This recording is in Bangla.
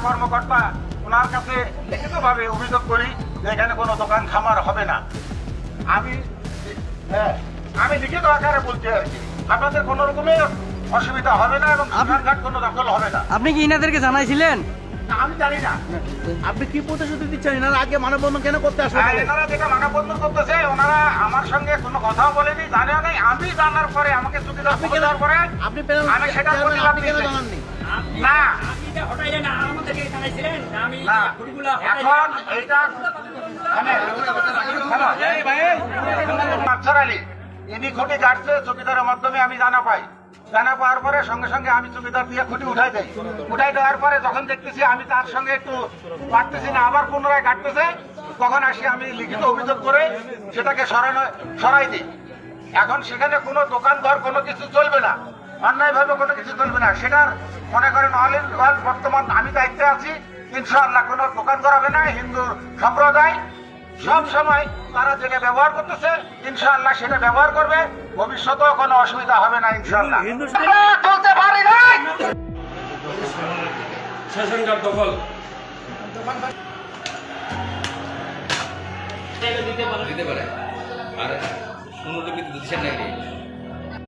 কর্মকর্তা ওনার কাছে লিখিতভাবে অভিযোগ করি যে এখানে কোনো দোকান খামার হবে না। আমি লিখিত আকারে বলছি আর কি, আপনাদের কোনো রকমের অসুবিধা হবে না এবং দোকানঘাট কোনো দখল হবে না। আপনি কি ইনাদেরকে জানাইছিলেন? আমি জানি না আপনি কি প্রতিশ্রুতি দিচ্ছেন এনারা আগে মানববন্ধন কেন করতে আসবে? এনারা যেটা মানববন্ধন করতেছে, ওনারা আমার সঙ্গে কোনো কথাও বলেনি, জানেও নেই। আমি জানার পরে, আমাকে চুক্তিদার দেওয়ার পরে আপনি আমি সেটা প্রতিবাদ কেন দিচ্ছি। জানাননি? না, না, এখন এইটা আফসার আলী ইনি খুঁটি কাটছে চুকিদারের মাধ্যমে আমি জানা পাই। জানা পাওয়ার পরে সঙ্গে সঙ্গে আমি চুকিদার দিয়ে খুঁটি উঠাই দেই। উঠাই দেওয়ার পরে যখন দেখতেছি আমি তার সঙ্গে একটু পারতেছি না, আবার পুনরায় কাটতেছে, তখন আসি আমি লিখিত অভিযোগ করে সেটাকে সরাই দিই। এখন সেখানে কোনো দোকানঘর কোনো কিছু চলবে না, অন্যায়ভাবে কোনো কিছু চলবে না। সেটার মনে করেন অল ইন অল বর্তমান আমি দায়িত্বে আছি, ইনশাআল্লাহ কোনো দোকান করাবে না। হিন্দু সম্প্রদায় সব সময় তারা যেটা ব্যবহার করতেছে ইনশাআল্লাহ সেটা ব্যবহার করবে, ভবিষ্যতেও কোনো অসুবিধা হবে না ইনশাআল্লাহ। চলতে পারি না সেশনকার দখল দিতে পারে আর অনুলিপি দিচ্ছেন নাকি?